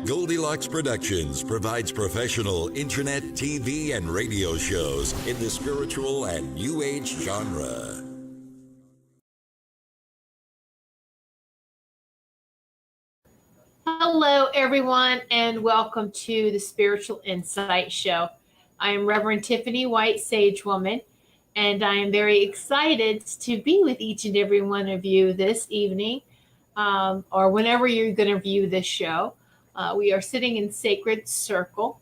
Goldylocks Productions provides professional internet, TV, and radio shows in the spiritual and New Age genre. Hello, everyone, and welcome to the Spiritual Insight Show. I am Reverend Tiffany White Sage Woman, and I am very excited to be with each and every one of you this evening, or whenever you're going to view this show. We are sitting in sacred circle,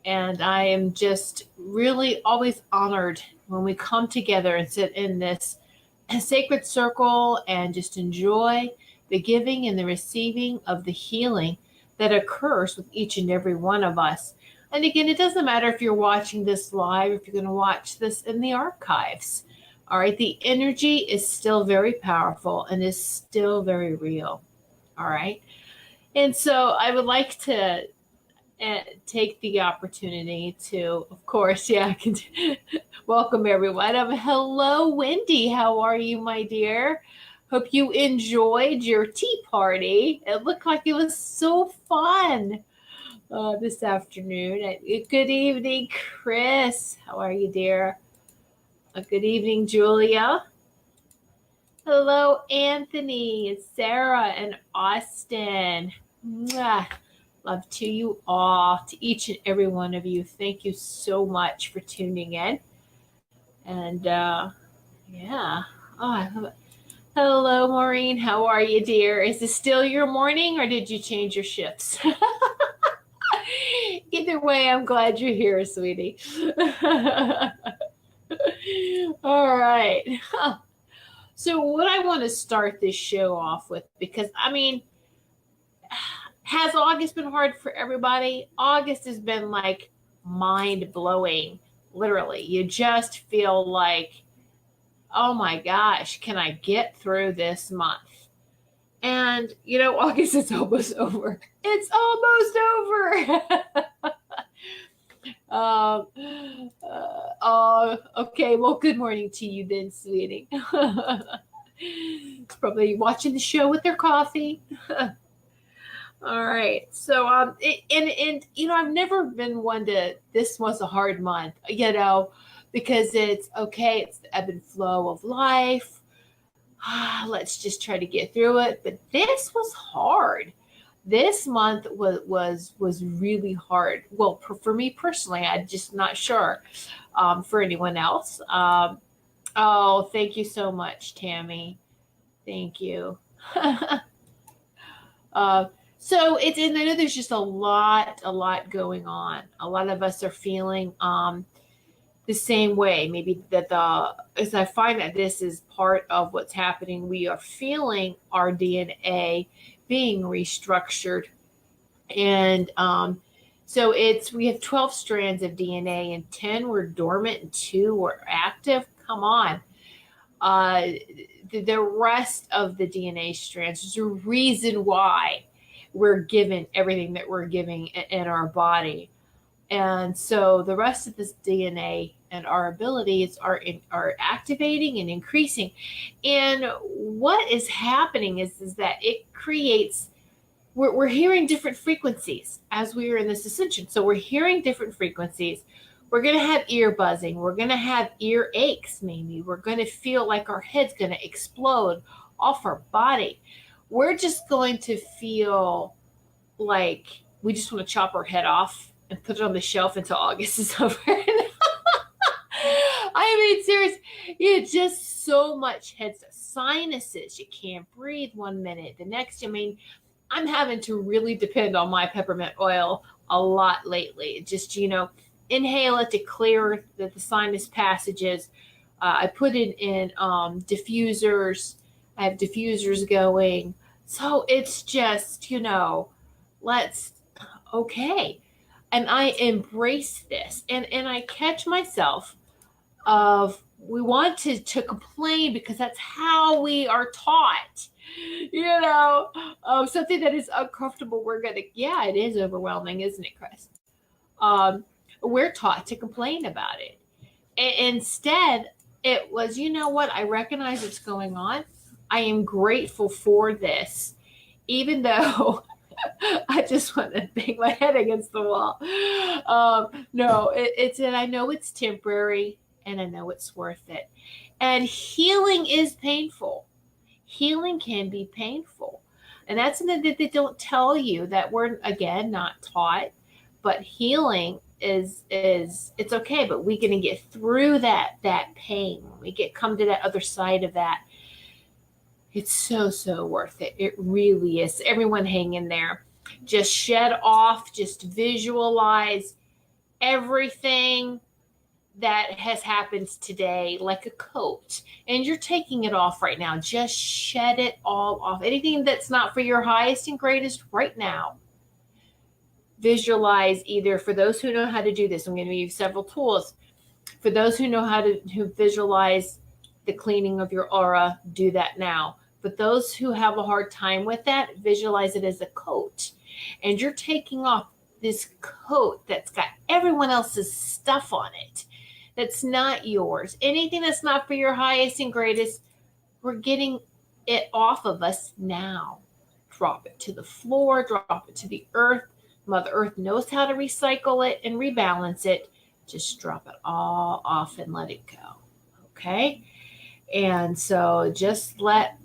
and I am just really always honored when we come together and sit in this sacred circle and just enjoy the giving and the receiving of the healing that occurs with each and every one of us. And again, it doesn't matter if you're watching this live, if you're going to watch this in the archives. All right, the energy is still very powerful and is still very real. All right. And so I would like to take the opportunity to, of course, welcome everyone. Hello, Wendy. How are you, my dear? Hope you enjoyed your tea party. It looked like it was so fun this afternoon. Good evening, Chris. How are you, dear? Good evening, Julia. Hello, Anthony and Sarah and Austin. Mwah. Love to you all, to each and every one of you. Thank you so much for tuning in. And I love it. Hello, Maureen. How are you, dear? Is this still your morning or did you change your shifts? Either way, I'm glad you're here, sweetie. All right. So what I want to start this show off with, because, has August been hard for everybody? August has been like mind-blowing, literally. You just feel like, oh my gosh, can I get through this month? And, August is almost over. It's almost over. Okay, well, good morning to you then, sweetie. Probably watching the show with their coffee. All right. So, I've never been one to, this was a hard month, because it's okay. It's the ebb and flow of life. Let's just try to get through it. But this was hard. This month was really hard. Well, for me personally, I'm just not sure for anyone else. Oh, thank you so much, Tammy. Thank you. So I know there's just a lot going on. A lot of us are feeling the same way. Maybe as I find that this is part of what's happening, we are feeling our DNA being restructured. And so we have 12 strands of DNA and 10 were dormant and 2 were active. Come on. The rest of the DNA strands, there's a reason why we're given everything that we're giving in our body. And so the rest of this DNA and our abilities are activating and increasing. And what is happening is that it creates, we're hearing different frequencies as we are in this ascension. So we're hearing different frequencies. We're going to have ear buzzing. We're going to have ear aches, maybe. We're going to feel like our head's going to explode off our body. We're just going to feel like we just want to chop our head off and put it on the shelf until August is over. Serious. Just so much head stuff. Sinuses. You can't breathe one minute. The next, I'm having to really depend on my peppermint oil a lot lately. Just, inhale it to clear the sinus passages. I put it in diffusers. I have diffusers going. So it's just, okay. And I embrace this. And I catch myself we want to complain because that's how we are taught. Something that is uncomfortable, it is overwhelming, isn't it, Chris? We're taught to complain about it. Instead, it was, I recognize what's going on. I am grateful for this, even though I just want to bang my head against the wall. No, and I know it's temporary, and I know it's worth it. And healing is painful. Healing can be painful. And that's something that they don't tell you, that we're, again, not taught. But healing is it's okay, but we're going to get through that pain. When we come to that other side of that, it's so worth it. It really is. Everyone hang in there. Just shed off, just visualize everything that has happened today like a coat, and you're taking it off right now. Just shed it all off. Anything that's not for your highest and greatest right now. Visualize, either, for those who know how to do this, I'm going to give you several tools. For those who know how to visualize the cleaning of your aura, do that now. But those who have a hard time with that, visualize it as a coat. And you're taking off this coat that's got everyone else's stuff on it, that's not yours. Anything that's not for your highest and greatest, we're getting it off of us now. Drop it to the floor, drop it to the earth. Mother Earth knows how to recycle it and rebalance it. Just drop it all off and let it go. Okay? And so just let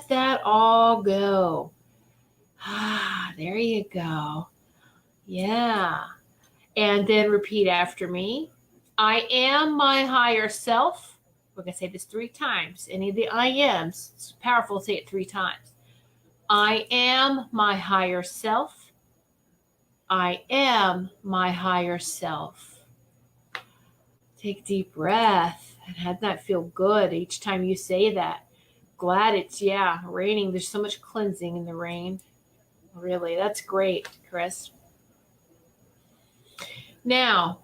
that all go. There you go. Yeah. And then repeat after me. I am my higher self. We're going to say this 3 times. Any of the I ams, it's powerful to say it 3 times. I am my higher self. I am my higher self. Take a deep breath and have that feel good each time you say that. Glad it's, raining. There's so much cleansing in the rain. Really, that's great, Chris. Now,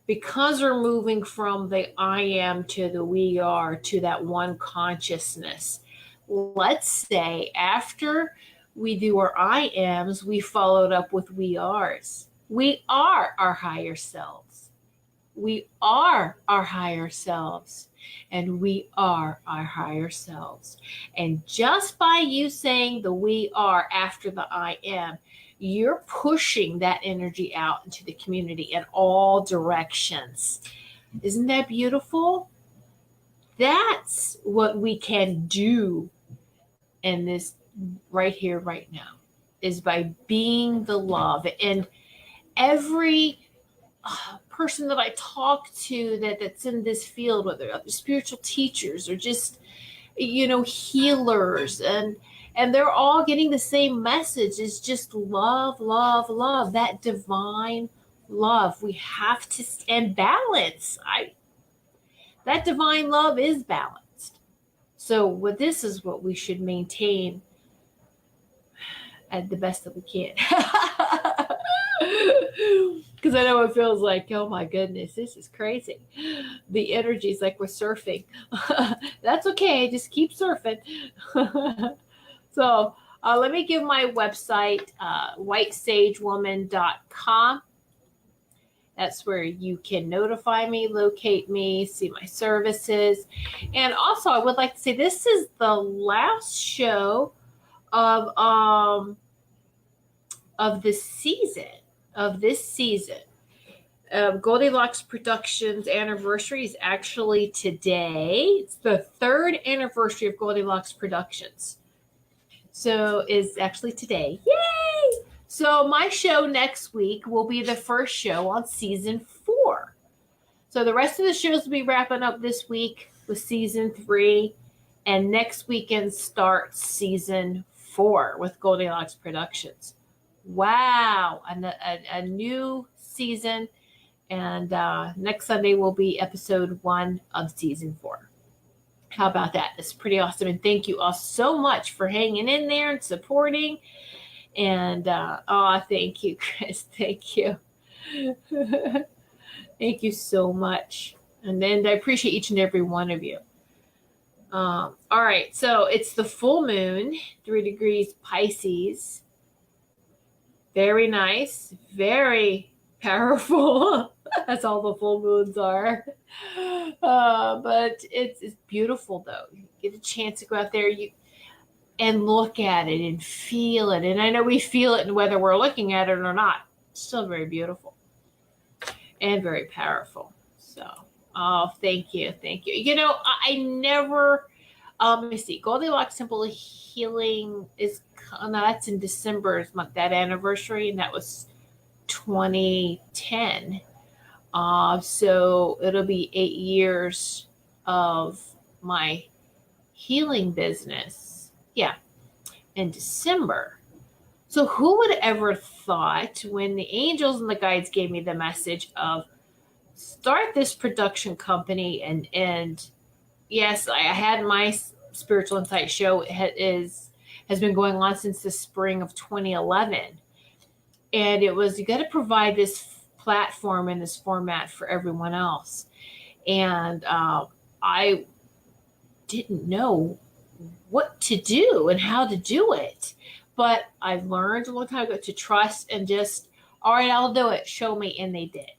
because we're moving from the I am to the we are to that one consciousness, let's say after we do our I ams, we followed up with we ares. We are our higher selves. We are our higher selves. And we are our higher selves. And just by you saying the we are after the I am, you're pushing that energy out into the community in all directions. Isn't that beautiful? That's what we can do in this right here, right now, is by being the love. And every person that I talk to that's in this field, whether they're spiritual teachers or just, healers, and they're all getting the same message, is just love, love, love, that divine love. We have to, and balance. That divine love is balanced. So this is what we should maintain at the best that we can. Because I know it feels like, oh my goodness, this is crazy. The energy is like we're surfing. That's okay. Just keep surfing. So let me give my website, whitesagewoman.com. That's where you can notify me, locate me, see my services. And also, I would like to say this is the last show of this season. Goldylocks Productions anniversary is actually today. It's the 3rd anniversary of Goldylocks Productions. So it's actually today. Yay! So my show next week will be the first show on season 4. So the rest of the shows will be wrapping up this week with season 3. And next weekend starts season 4 with Goldylocks Productions. Wow, a new season. And next Sunday will be episode 1 of season 4. How about that? It's pretty awesome. And thank you all so much for hanging in there and supporting. And thank you, Chris. Thank you. Thank you so much. And then I appreciate each and every one of you. All right, so it's the full moon, 3 degrees Pisces. Very nice, very powerful. That's all the full moons are. But it's beautiful, though. You get a chance to go out there. and look at it and feel it. And I know we feel it whether we're looking at it or not. It's still very beautiful and very powerful. So, oh, thank you. Thank you. You know, I never, let me see, Goldylocks Simple Healing is, no, that's in December's month, that anniversary, and that was 2010. So it'll be 8 years of my healing business. Yeah, in December. So who would ever thought when the angels and the guides gave me the message of start this production company, and yes, I had my Spiritual Insight show has been going on since the spring of 2011. And it was, you got to provide this platform and this format for everyone else. And I didn't know what to do and how to do it. But I've learned a long time ago to trust and just, all right, I'll do it. Show me. And they did.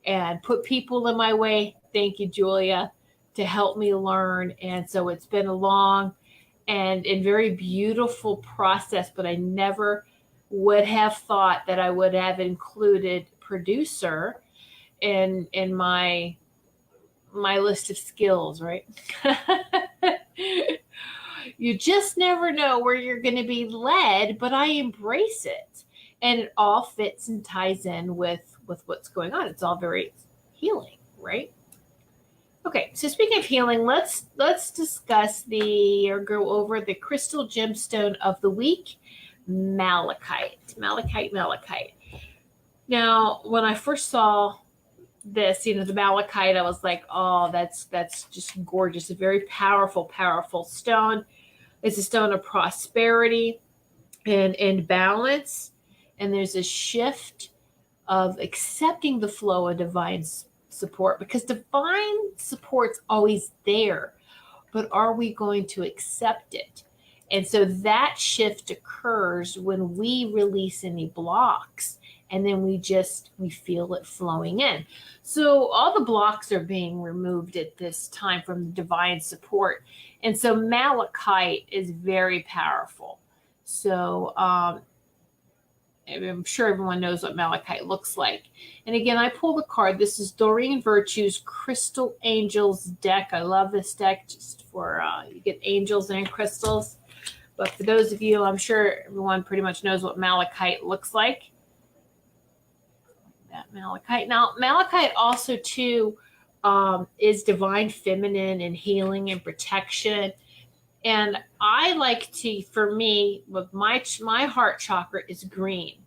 And put people in my way. Thank you, Julia, to help me learn. And so it's been a long and very beautiful process, but I never would have thought that I would have included producer in my list of skills, right? You just never know where you're going to be led, but I embrace it. And it all fits and ties in with what's going on. It's all very healing, right? Okay, so speaking of healing, let's discuss or go over the crystal gemstone of the week, malachite. Malachite. Now, when I first saw this, the malachite, I was like, oh, that's just gorgeous. A very powerful, powerful stone. It's a stone of prosperity and balance. And there's a shift of accepting the flow of divine support, because divine support's always there, but are we going to accept it? And so that shift occurs when we release any blocks, and then we feel it flowing in. So all the blocks are being removed at this time from the divine support. And so malachite is very powerful. So I'm sure everyone knows what malachite looks like. And again, I pulled a card. This is Doreen Virtue's Crystal Angels deck. I love this deck just for, you get angels and crystals. But for those of you, I'm sure everyone pretty much knows what malachite looks like. That malachite. Now, malachite also, too, is divine feminine and healing and protection. And I like to, for me, with my heart chakra is green.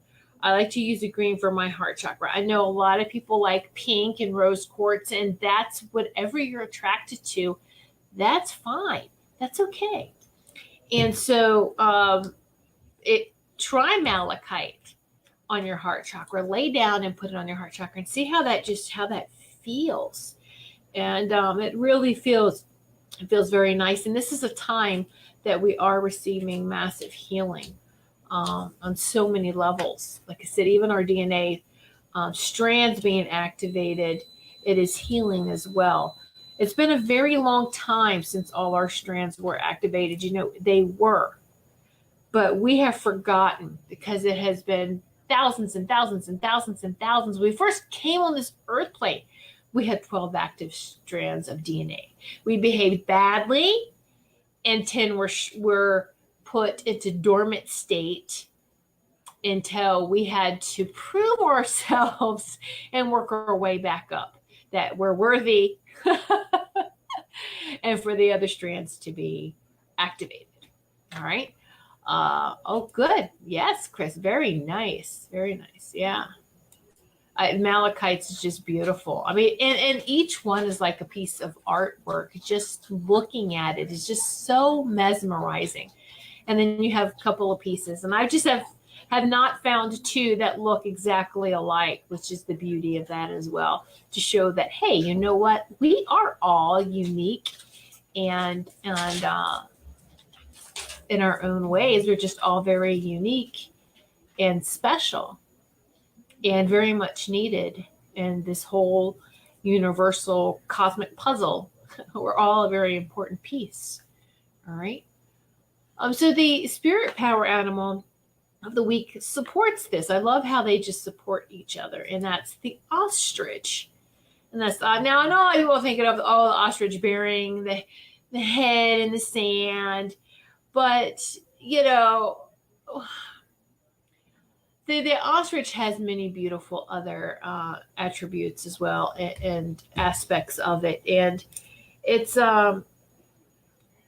I like to use the green for my heart chakra. I know a lot of people like pink and rose quartz, and that's whatever you're attracted to. That's fine. That's okay. And so try malachite on your heart chakra. Lay down and put it on your heart chakra and see how that feels. And it really feels very nice. And this is a time that we are receiving massive healing on so many levels. Like I said, even our DNA strands being activated, it is healing as well. It's been a very long time since all our strands were activated. They were, but we have forgotten because it has been thousands and thousands and thousands and thousands. When we first came on this earth plane, we had 12 active strands of DNA. We behaved badly, and 10 were put into dormant state until we had to prove ourselves and work our way back up, that we're worthy and for the other strands to be activated. All right. Oh, good. Yes, Chris. Very nice. Very nice. Yeah. Malachite is just beautiful. I mean, and each one is like a piece of artwork. Just looking at it is just so mesmerizing. And then you have a couple of pieces, and I just have not found two that look exactly alike, which is the beauty of that as well, to show that, hey, you know what? We are all unique and in our own ways. We're just all very unique and special and very much needed in this whole universal cosmic puzzle. We're all a very important piece. All right. So the spirit power animal of the week supports this. I love how they just support each other, and that's the ostrich. And that's now I know a lot of people are thinking of the ostrich burying the head in the sand, but the ostrich has many beautiful other attributes as well, and aspects of it, and it's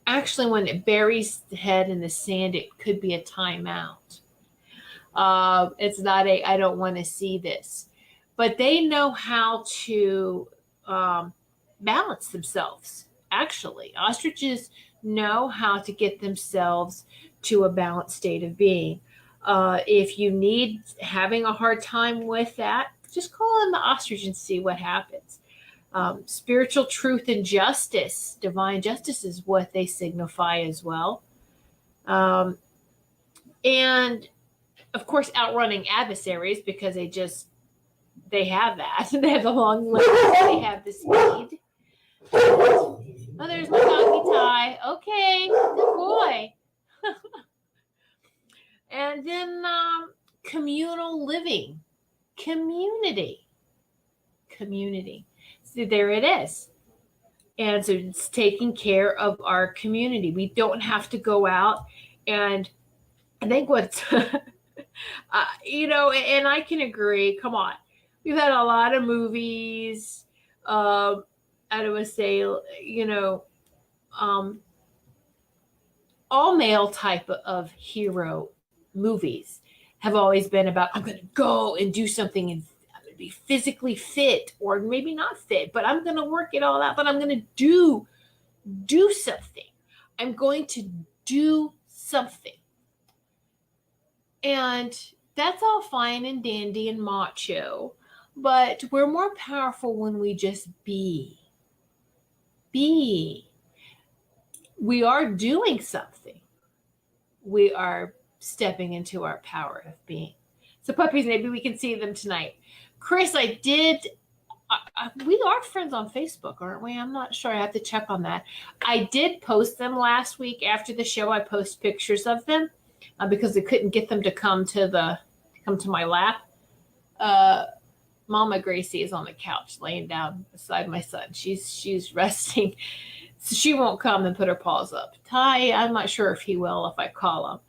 actually when it buries the head in the sand, it could be a timeout. It's not I don't want to see this, but they know how to balance themselves. Actually, ostriches know how to get themselves to a balanced state of being. If you need having a hard time with that, just call in the ostrich and see what happens. Spiritual truth and justice, divine justice is what they signify as well. And of course, outrunning adversaries, because they have that. They have the long legs, they have the speed. Oh, there's my doggy Ty. Okay, good boy. And then communal living, community. So there it is. And so it's taking care of our community. We don't have to go out, and I think what's, and I can agree. Come on. We've had a lot of movies. I would say, all male type of hero movies have always been about, I'm going to go and do something, and I'm going to be physically fit, or maybe not fit, but I'm going to work it all out, but I'm going to do something. I'm going to do something. And that's all fine and dandy and macho, but we're more powerful when we just be. We are doing something. We are stepping into our power of being. So puppies, maybe we can see them tonight. Chris, we are friends on Facebook, aren't we? I'm not sure. I have to check on that. I did post them last week after the show. I post pictures of them because I couldn't get them to come to my lap. Mama Gracie is on the couch laying down beside my son. She's resting. So she won't come and put her paws up. Ty, I'm not sure if he will if I call him.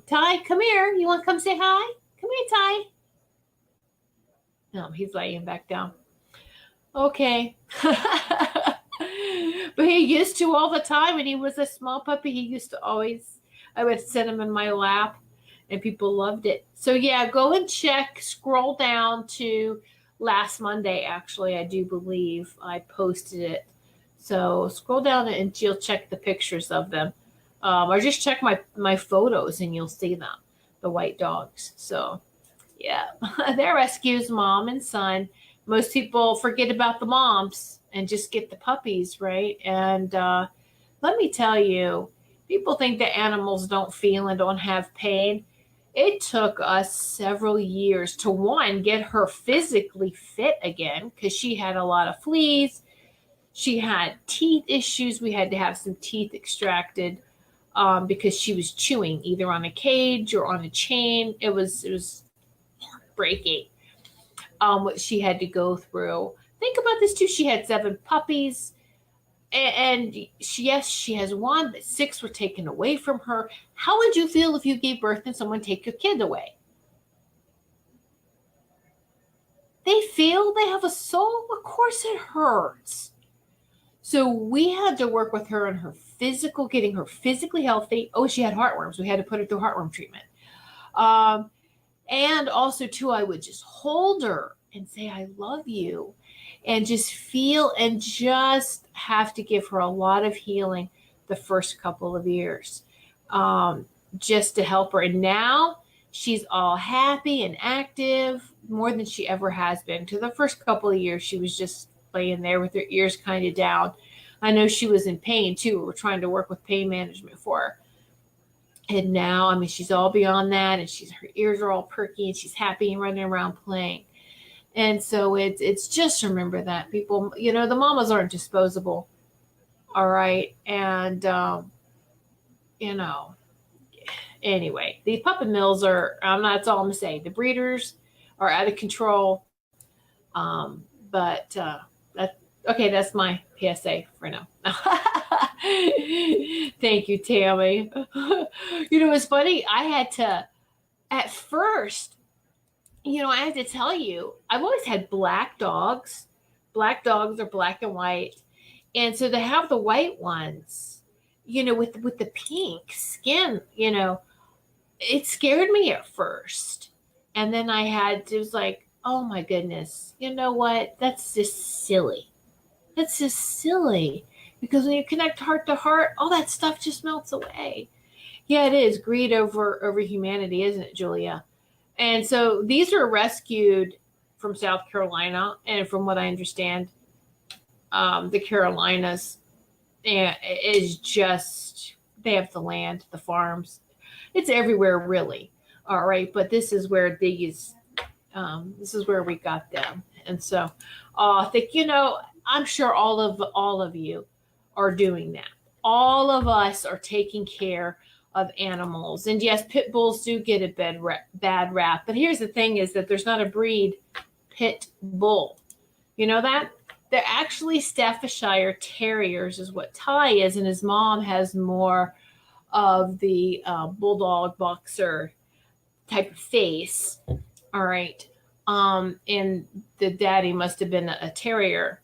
Ty, come here. You want to come say hi? Come here, Ty. No, he's laying back down. Okay. But he used to all the time when he was a small puppy. He used to always, I would sit him in my lap, and people loved it. So yeah, go and check, scroll down to last Monday, actually, I do believe I posted it. So scroll down and you'll check the pictures of them. Or just check my photos and you'll see them, the white dogs. So yeah, they're rescues, mom and son. Most people forget about the moms and just get the puppies, right? And let me tell you, people think that animals don't feel and don't have pain. It took us several years to, one, get her physically fit again, because she had a lot of fleas. She had teeth issues. We had to have some teeth extracted because she was chewing either on a cage or on a chain. It was heartbreaking what she had to go through. Think about this too. She had 7 puppies. And she has 1, but 6 were taken away from her. How would you feel if you gave birth and someone take your kid away? They feel they have a soul. Of course it hurts. So we had to work with her on her physical, getting her physically healthy. Oh, she had heartworms. We had to put her through heartworm treatment. And also too, I would just hold her and say, I love you. And just feel and just have to give her a lot of healing the first couple of years just to help her. And now she's all happy and active more than she ever has been. To the first couple of years, she was just laying there with her ears kind of down. I know she was in pain too. We were trying to work with pain management for her. And now, I mean, she's all beyond that, and her ears are all perky, and she's happy and running around playing. And so it's just remember that people, the mamas aren't disposable. All right. And, anyway, these puppet mills are, that's all I'm going to say. The breeders are out of control. But okay, that's my PSA for now. Thank you, Tammy. It's funny. I had to, at first, I have to tell you, I've always had black dogs. Black dogs are black and white. And so to have the white ones, with the pink skin, it scared me at first. And then it was like, oh my goodness, you know what? That's just silly. That's just silly. Because when you connect heart to heart, all that stuff just melts away. Yeah, it is greed over humanity, isn't it, Julia? And so these are rescued from South Carolina. And from what I understand, the Carolinas is just, they have the land, the farms. It's everywhere, really. All right. But this is where this is where we got them. And so I think, I'm sure all of you are doing that. All of us are taking care of animals. And yes, pit bulls do get a bad rap. But here's the thing is that there's not a breed pit bull. You know that? They're actually Staffordshire Terriers is what Ty is. And his mom has more of the bulldog boxer type of face. All right. And the daddy must have been a terrier.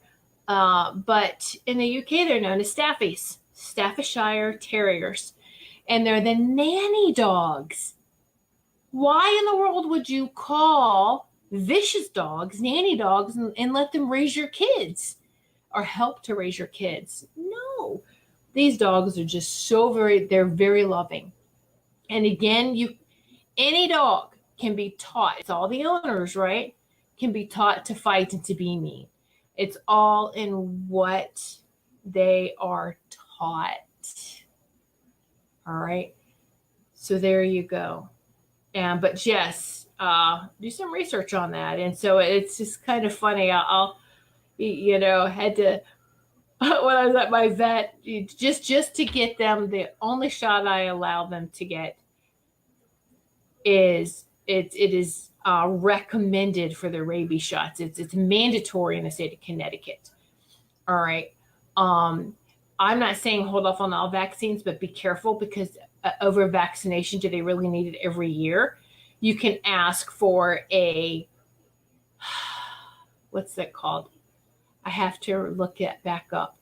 But in the UK, they're known as Staffies, Staffordshire Terriers. And they're the nanny dogs. Why in the world would you call vicious dogs nanny dogs and let them raise your kids or help to raise your kids? No. These dogs are just they're very loving. And again, any dog can be taught, it's all the owners, right? Can be taught to fight and to be mean. It's all in what they are taught. All right. So there you go. But yes, do some research on that. And so it's just kind of funny. I'll had to, when I was at my vet, just to get them, the only shot I allow them to get is it is recommended for the rabies shots. It's mandatory in the state of Connecticut. All right. I'm not saying hold off on all vaccines, but be careful because over vaccination, do they really need it every year? You can ask for what's that called? I have to look it back up.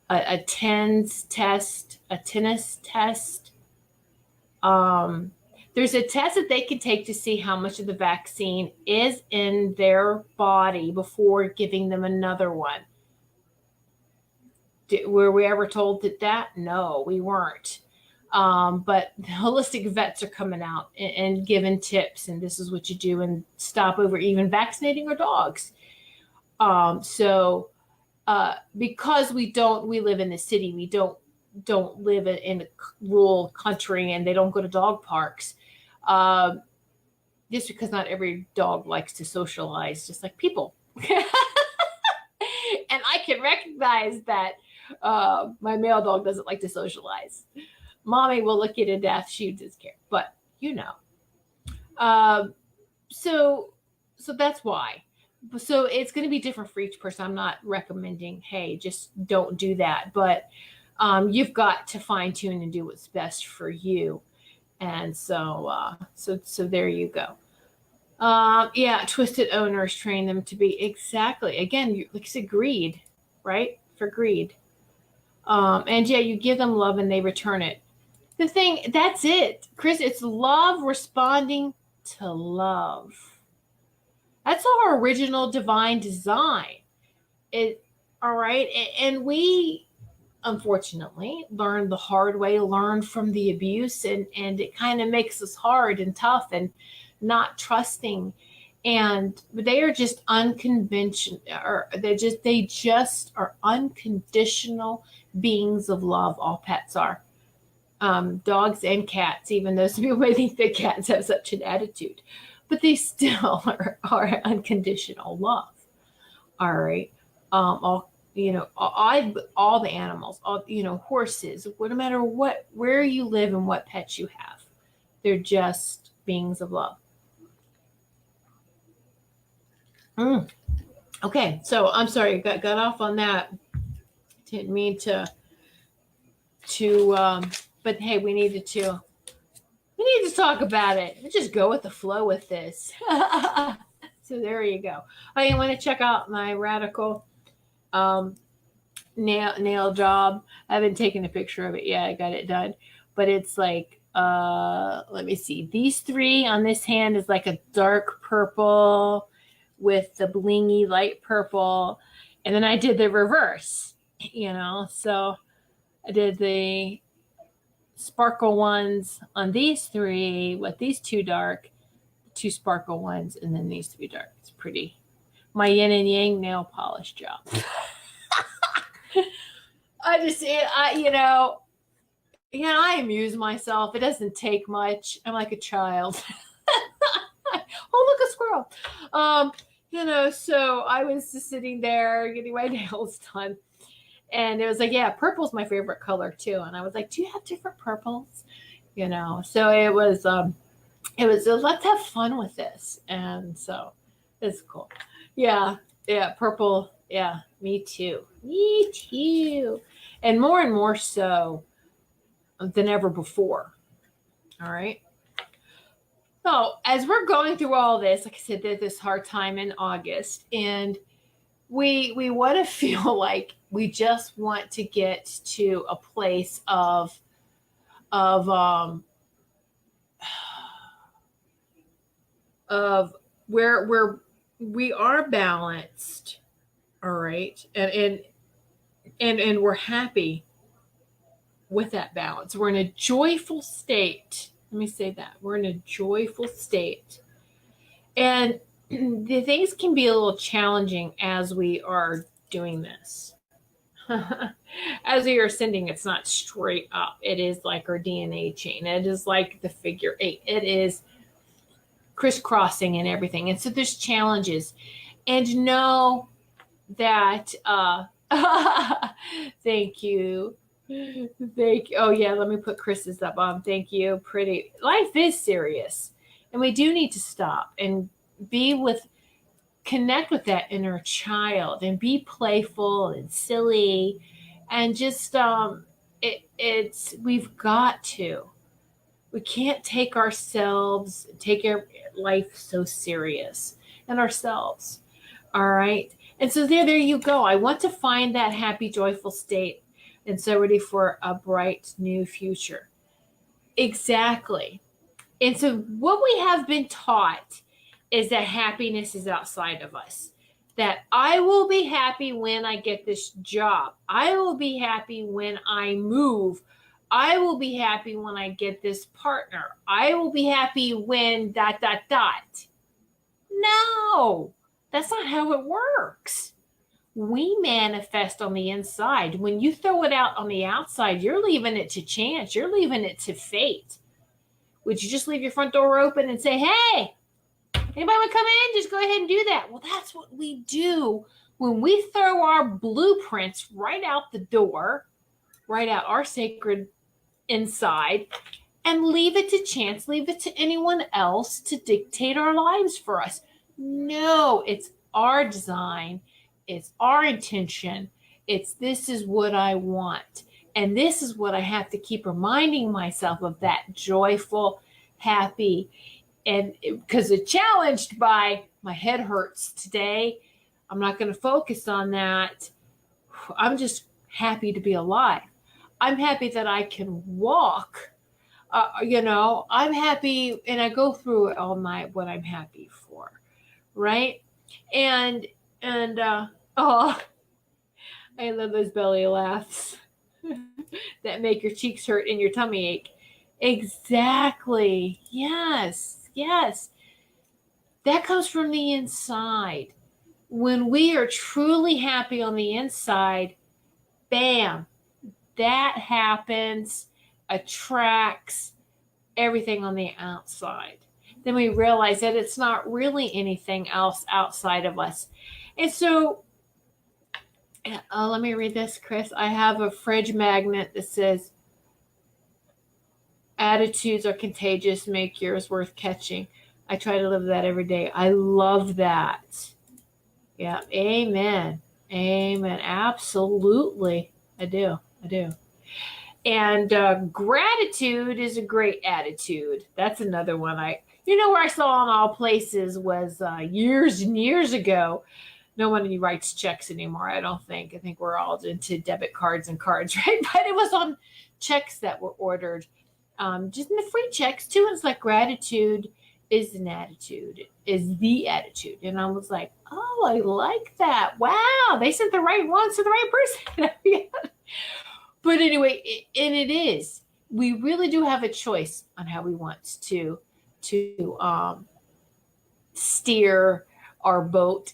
A TENS test, a tennis test. There's a test that they can take to see how much of the vaccine is in their body before giving them another one. Were we ever told that? No, we weren't. But the holistic vets are coming out and giving tips, and this is what you do, and stop over even vaccinating our dogs. Because we live in the city, we don't live in a rural country, and they don't go to dog parks. Just because not every dog likes to socialize, just like people. And I can recognize that my male dog doesn't like to socialize. Mommy will lick you to death. She does care, but so that's why. So it's going to be different for each person. I'm not recommending, hey, just don't do that. But you've got to fine tune and do what's best for you. And so there you go. Twisted owners train them to be exactly, again, like I said, greed, right? For greed. You give them love and they return it. The thing, that's it, Chris, it's love responding to love. That's our original divine design. All right. And we, unfortunately, learned the hard way, learned from the abuse, and it kind of makes us hard and tough and not trusting. And they are just unconventional, or they just are unconditional beings of love. All pets are. Dogs and cats, even though some people may think that cats have such an attitude, but they still are unconditional love. All right. All the animals, horses, no matter where you live and what pets you have. They're just beings of love. Okay, so I'm sorry, got off on that. Didn't mean to but hey, we need to talk about it. Let's just go with the flow with this. So there you go. Oh, you want to check out my radical nail job? I haven't taken a picture of it yet. I got it done, but it's like let me see. These three on this hand is like a dark purple with the blingy light purple, and then I did the reverse. So I did the sparkle ones on these three with these two dark, two sparkle ones, and then these three dark. It's pretty. My yin and yang nail polish job. I amuse myself. It doesn't take much. I'm like a child. Oh, look, a squirrel. So I was just sitting there getting my nails done. And it was like, yeah, purple's my favorite color too. And I was like, do you have different purples? So it was let's have fun with this. And so it's cool. Yeah, purple. Yeah, me too. And more so than ever before. All right. So as we're going through all this, like I said, this hard time in August, and we want to feel like we just want to get to a place of where we are balanced, all right, and we're happy with that balance. We're in a joyful state. Let me say that. We're in a joyful state. And the things can be a little challenging as we are doing this. As we are ascending, it's not straight up. It is like our DNA chain. It is like the figure 8. It is crisscrossing and everything. And so there's challenges. And know that, thank you. Oh yeah, let me put Chris's up on. Thank you. Pretty. Life is serious. And we do need to stop and connect with that inner child and be playful and silly and just we've got to. We can't take our life so serious and ourselves. All right. And so there you go. I want to find that happy, joyful state and so ready for a bright new future. Exactly. And so what we have been taught is that happiness is outside of us. That I will be happy when I get this job. I will be happy when I move. I will be happy when I get this partner. I will be happy when ... No, that's not how it works. We manifest on the inside. When you throw it out on the outside, you're leaving it to chance. You're leaving it to fate. Would you just leave your front door open and say, hey, anybody want to come in? Just go ahead and do that. Well, that's what we do when we throw our blueprints right out the door, right out our sacred inside, and leave it to chance, leave it to anyone else to dictate our lives for us. No, it's our design. It's our intention. This is what I want. And this is what I have to keep reminding myself of, that joyful, happy, and because it's challenged by my head hurts today. I'm not going to focus on that. I'm just happy to be alive. I'm happy that I can walk. I'm happy, and I go through it all night what I'm happy for, right? And I love those belly laughs that make your cheeks hurt and your tummy ache. Exactly. Yes. That comes from the inside. When we are truly happy on the inside, bam, that happens, attracts everything on the outside. Then we realize that it's not really anything else outside of us. And so, let me read this, Chris. I have a fridge magnet that says, Attitudes are contagious, make yours worth catching. I try to live that every day. I love that. Yeah. Amen. Amen. Absolutely. I do. And gratitude is a great attitude. That's another one. Where I saw in all places was years and years ago. No one writes checks anymore, I don't think. I think we're all into debit cards and cards, right? But it was on checks that were ordered. Just in the free checks too. It's like gratitude is an attitude, is the attitude. And I was like, oh, I like that. Wow, they sent the right ones to the right person. But anyway, and it is. We really do have a choice on how we want to steer our boat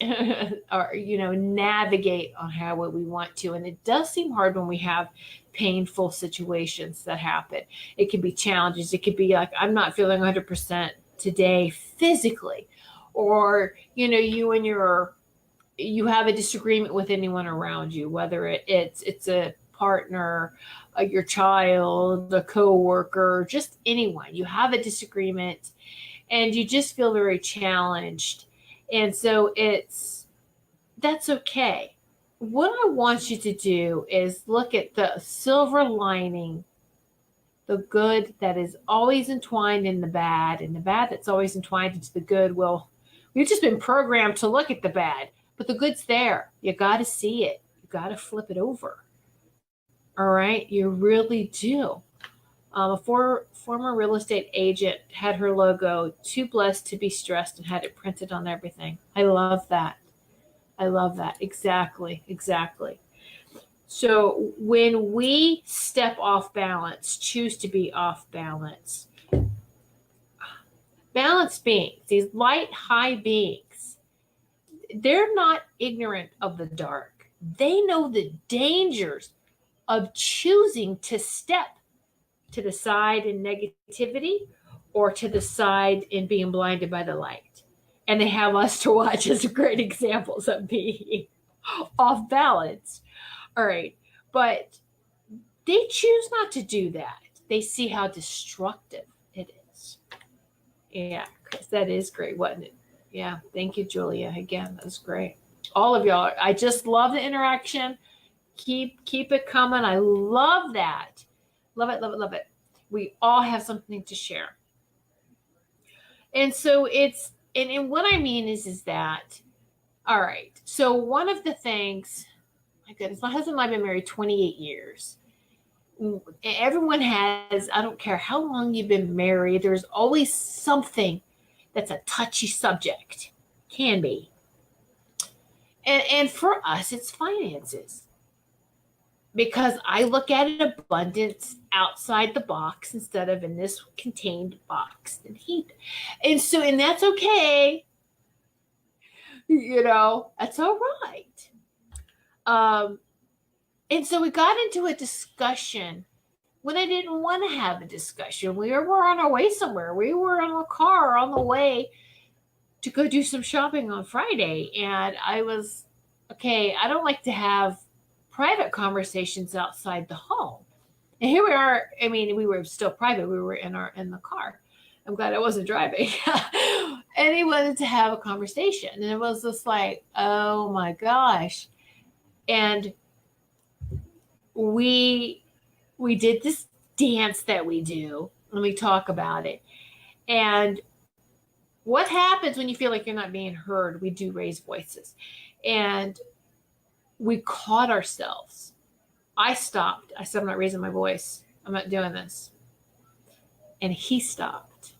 or navigate on how we want to. And it does seem hard when we have painful situations that happen. It can be challenges. It could be like, I'm not feeling 100% today physically, or you have a disagreement with anyone around you, whether it's a partner, your child, a coworker, just anyone. You have a disagreement and you just feel very challenged. And so that's okay. What I want you to do is look at the silver lining, the good that is always entwined in the bad, and the bad that's always entwined into the good. Well, we've just been programmed to look at the bad, but the good's there. You got to see it. You got to flip it over. All right? You really do. A former real estate agent had her logo, "Too blessed to be stressed," and had it printed on everything. I love that. Exactly. So when we step off balance, choose to be off balance, balanced beings, these light, high beings, they're not ignorant of the dark. They know the dangers of choosing to step to the side in negativity or to the side in being blinded by the light. And they have us to watch as great examples of being off balance. All right. But they choose not to do that. They see how destructive it is. Yeah, Chris, that is great, wasn't it? Yeah. Thank you, Julia. Again, that was great. All of y'all, I just love the interaction. Keep it coming. I love that. Love it. We all have something to share. And so and what I mean is that, all right. So one of the things, my goodness, my husband and I have been married 28 years. Everyone has, I don't care how long you've been married, there's always something that's a touchy subject. Can be. And for us, it's finances. Because I look at an abundance outside the box instead of in this contained box. And that's okay. That's all right. And so we got into a discussion when I didn't want to have a discussion. We were on our way somewhere. We were in a car on the way to go do some shopping on Friday. And I was, okay, I don't like to have private conversations outside the home. And here we are. I mean, we were still private. We were in the car. I'm glad I wasn't driving. And he wanted to have a conversation. And it was just like, oh my gosh. And we did this dance that we do, and we talk about it. And what happens when you feel like you're not being heard? We do raise voices. And we caught ourselves. I stopped. I said, I'm not raising my voice. I'm not doing this. And he stopped.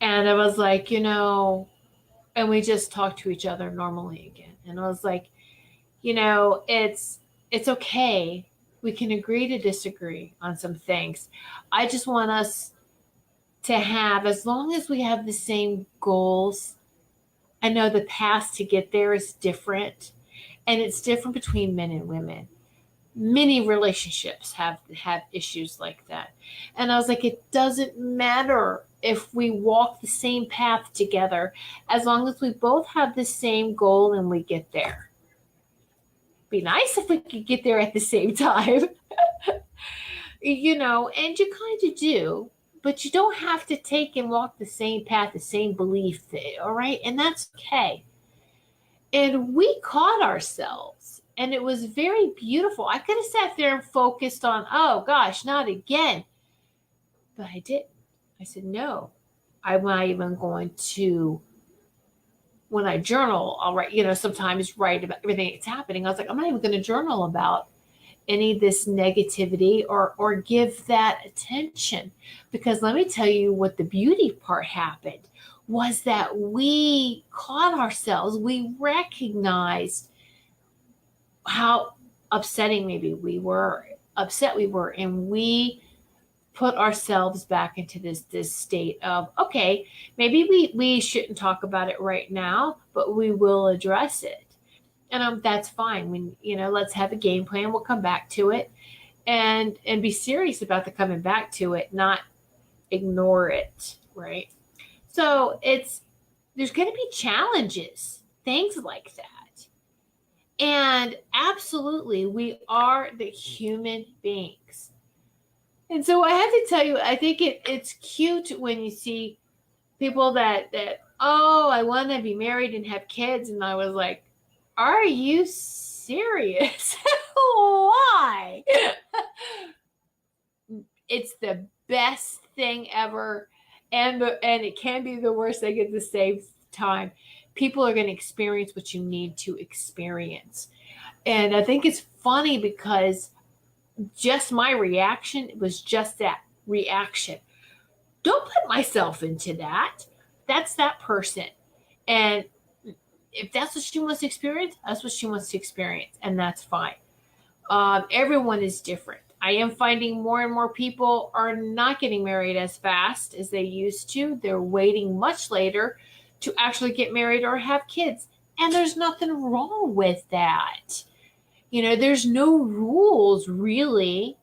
And I was like, and we just talked to each other normally again. And I was like, it's okay. We can agree to disagree on some things. I just want us to have, as long as we have the same goals. I know the path to get there is different, and it's different between men and women. Many relationships have issues like that. And I was like, it doesn't matter if we walk the same path together, as long as we both have the same goal and we get there. Be nice if we could get there at the same time. and you kind of do, but you don't have to take and walk the same path, the same belief, all right? And that's okay. And we caught ourselves, and it was very beautiful. I could have sat there and focused on, oh gosh, not again. But I didn't. I said, no, I'm not even going to, when I journal, I'll write, sometimes write about everything that's happening. I was like, I'm not even going to journal about any of this negativity or give that attention. Because let me tell you what the beauty part happened was that we caught ourselves. We recognized how upsetting maybe upset we were, and we put ourselves back into this state of, okay, maybe we shouldn't talk about it right now, but we will address it. And that's fine. Let's have a game plan. We'll come back to it and be serious about the coming back to it, not ignore it, right? So there's going to be challenges, things like that. And absolutely, we are the human beings. And so I have to tell you, I think it's cute when you see people that, oh, I want to be married and have kids. And I was like, are you serious? Why? It's the best thing ever. And it can be the worst thing at the same time. People are going to experience what you need to experience. And I think it's funny because just my reaction was just that reaction. Don't put myself into that. That's that person. And if that's what she wants to experience, that's what she wants to experience. And that's fine. Everyone is different. I am finding more and more people are not getting married as fast as they used to. They're waiting much later to actually get married or have kids. And there's nothing wrong with that. There's no rules really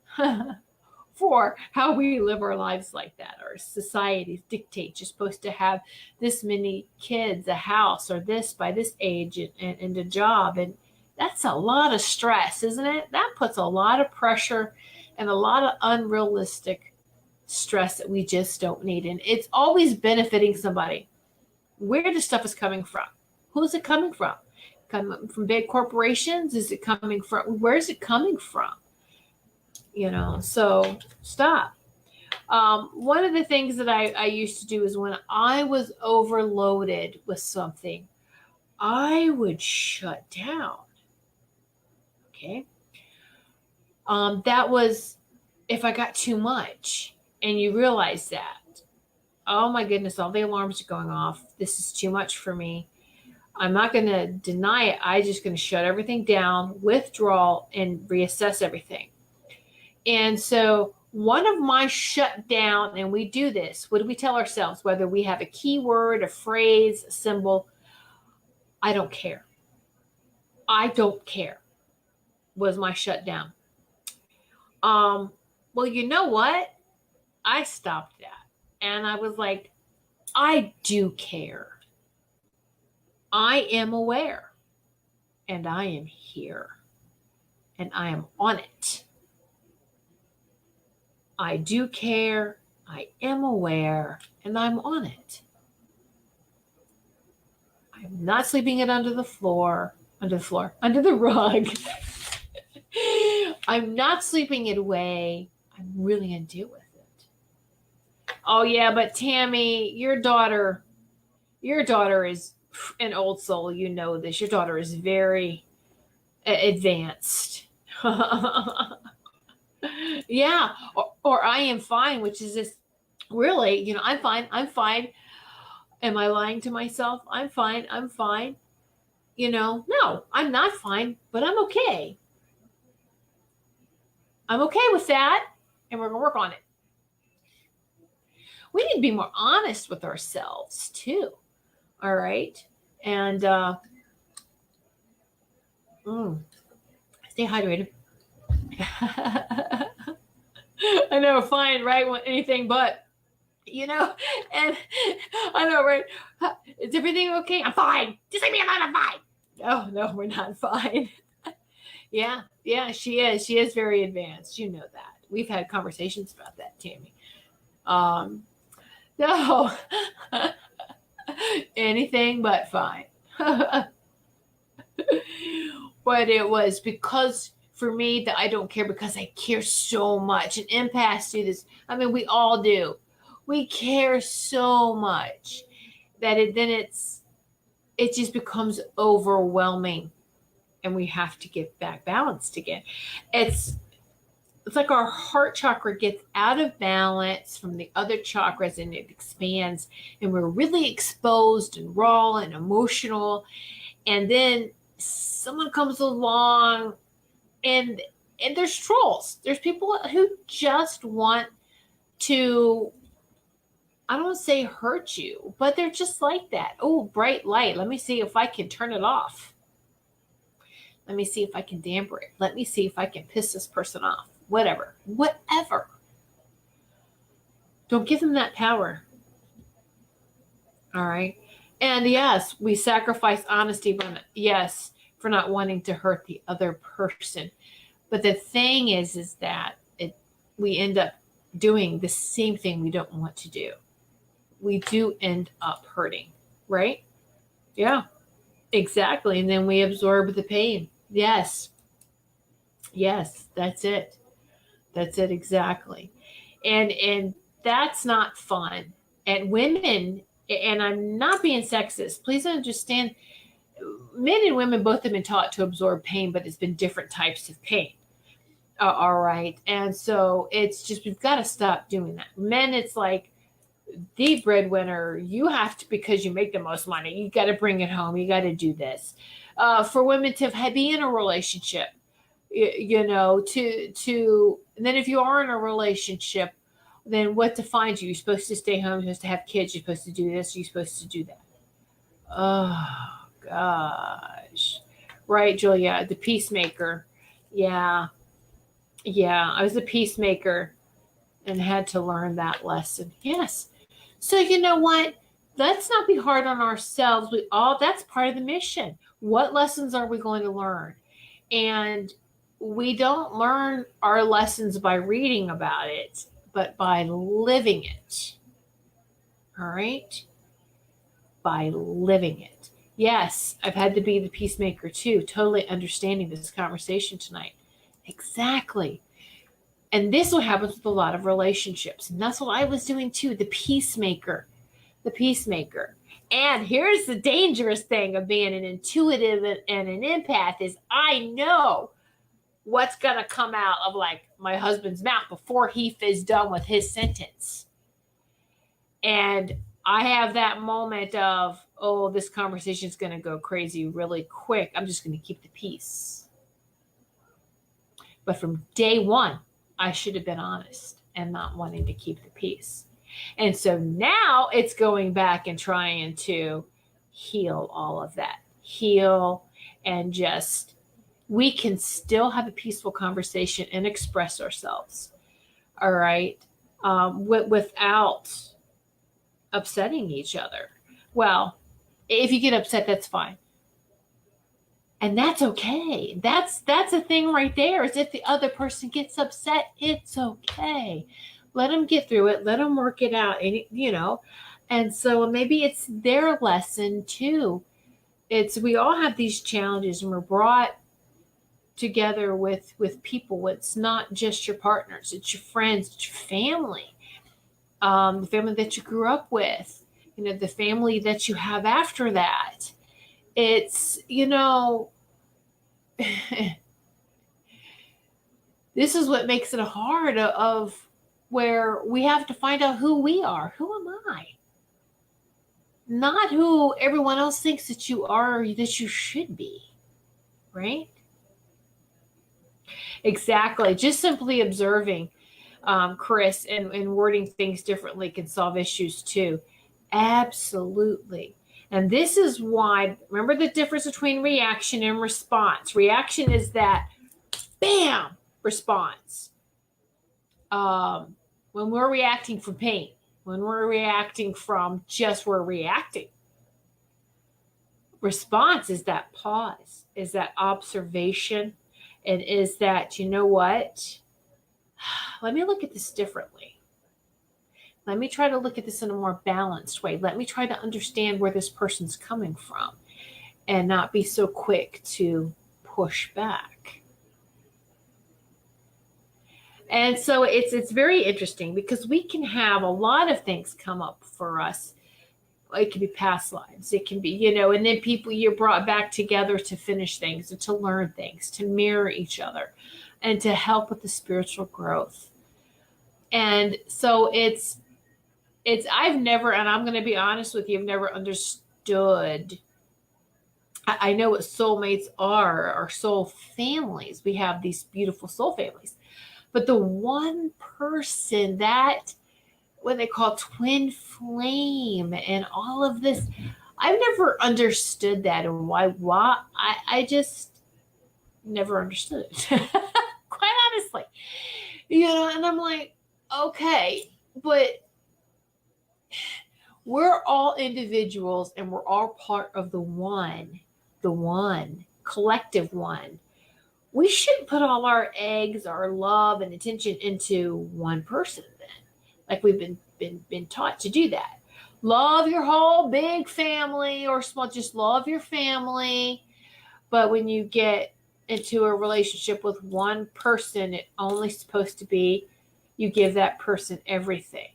for how we live our lives like that. Our societies dictate you're supposed to have this many kids, a house, or this by this age, and a job. And that's a lot of stress, isn't it? That puts a lot of pressure and a lot of unrealistic stress that we just don't need. And it's always benefiting somebody. Where the stuff is coming from? Who's it coming from? Coming from big corporations? Is it coming from? Where's it coming from? So stop. One of the things that I used to do is when I was overloaded with something, I would shut down. Okay. That was if I got too much, and you realize that, oh my goodness, all the alarms are going off. This is too much for me. I'm not going to deny it. I'm just going to shut everything down, withdraw, and reassess everything. And so one of my shut down, and we do this, what do we tell ourselves? Whether we have a keyword, a phrase, a symbol, I don't care. I don't care was my shutdown. Well, you know what? I stopped that. And I was like, I do care. I am aware. And I am here. And I am on it. I do care. I am aware. And I'm on it. I'm not sleeping it under the rug. I'm not sleeping it away. I'm really going to deal with it. Oh yeah, but Tammy, your daughter is an old soul. You know this. Your daughter is very advanced. Yeah. Or I am fine, which is just really, I'm fine. Am I lying to myself? I'm fine. No, I'm not fine, but I'm okay. I'm okay with that, and we're going to work on it. We need to be more honest with ourselves, too. All right? And stay hydrated. I know, fine, right? Want anything but, and I know, right? Is everything okay? I'm fine. Just leave me alone, I'm fine. Oh, no, we're not fine. Yeah, she is. She is very advanced. You know that. We've had conversations about that, Tammy. No, anything but fine. But it was because for me that I don't care, because I care so much. And empaths do this. I mean, we all do. We care so much that it just becomes overwhelming, and we have to get back balanced again. It's like our heart chakra gets out of balance from the other chakras, and it expands, and we're really exposed and raw and emotional. And then someone comes along, and there's trolls. There's people who just want to, I don't want to say hurt you, but they're just like that. Oh, bright light. Let me see if I can turn it off. Let me see if I can damper it. Let me see if I can piss this person off. Whatever. Don't give them that power. All right. And yes, we sacrifice honesty, but yes, for not wanting to hurt the other person. But the thing is that we end up doing the same thing we don't want to do. We do end up hurting, right? Yeah, exactly. And then we absorb the pain. Yes, that's it. That's it, exactly. And that's not fun. And women, and I'm not being sexist, please understand, men and women both have been taught to absorb pain, but it's been different types of pain. All right. And so it's just, we've got to stop doing that. Men, it's like, the breadwinner, you have to, because you make the most money, you got to bring it home. You got to do this. For women to be in a relationship, and then if you are in a relationship, then what defines you? You're supposed to stay home, you're supposed to have kids, you're supposed to do this, you're supposed to do that. Oh, gosh. Right, Julia, the peacemaker. Yeah, I was a peacemaker and had to learn that lesson. Yes. So you know what? Let's not be hard on ourselves. That's part of the mission. What lessons are we going to learn? And we don't learn our lessons by reading about it, but by living it. All right? By living it. Yes, I've had to be the peacemaker too, totally understanding this conversation tonight. Exactly. And this is what happens with a lot of relationships. And that's what I was doing too, the peacemaker. And here's the dangerous thing of being an intuitive and an empath is I know what's going to come out of like my husband's mouth before he is done with his sentence. And I have that moment of, oh, this conversation is going to go crazy really quick. I'm just going to keep the peace. But from day one, I should have been honest and not wanting to keep the peace. And so now it's going back and trying to heal all of that. Heal and just, we can still have a peaceful conversation and express ourselves. All right. Without upsetting each other. Well, if you get upset, that's fine. And that's okay. That's a thing right there. Is if the other person gets upset, it's okay. Let them get through it. Let them work it out. And, and so maybe it's their lesson too. We all have these challenges, and we're brought together with people. It's not just your partners. It's your friends. It's your family. The family that you grew up with. The family that you have after that. It's, this is what makes it hard of where we have to find out who we are. Who am I? Not who everyone else thinks that you are, that you should be, right? Exactly. Just simply observing, Chris, and wording things differently can solve issues too. Absolutely. And this is why, remember the difference between reaction and response. Reaction is that bam response. When we're reacting from pain, when we're reacting from just we're reacting. Response is that pause, is that observation, and is that, you know what? let me look at this differently. Let me try to look at this in a more balanced way. Let me try to understand where this person's coming from and not be so quick to push back. And so it's very interesting because we can have a lot of things come up for us. It can be past lives. It can be, and then people you're brought back together to finish things and to learn things, to mirror each other and to help with the spiritual growth. And so I've never, and I'm going to be honest with you, I've never understood. I know what soulmates are, our soul families. We have these beautiful soul families. But the one person that, what they call twin flame and all of this, I've never understood that and why I just never understood it. Quite honestly. And I'm like, okay, but we're all individuals and we're all part of the one collective one. We shouldn't put all our eggs, our love and attention into one person then. Like we've been taught to do that. Love your whole big family or small, just love your family. But when you get into a relationship with one person, it's only supposed to be you give that person everything.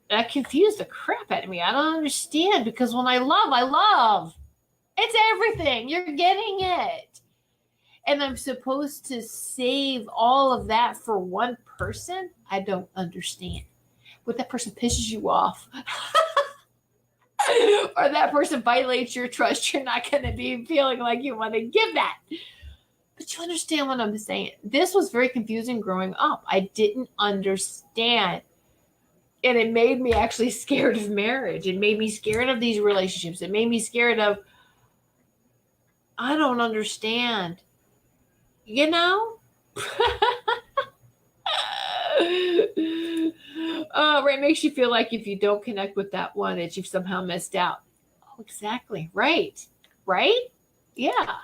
That confused the crap out of me. I don't understand because when I love. It's everything. You're getting it. And I'm supposed to save all of that for one person? I don't understand. What that person pisses you off or that person violates your trust, you're not going to be feeling like you want to give that. But you understand what I'm saying. This was very confusing growing up. I didn't understand. And it made me actually scared of marriage. It made me scared of these relationships. It made me scared of, I don't understand. Right, makes you feel like if you don't connect with that one, that you've somehow missed out. Oh, exactly. Right. Yeah.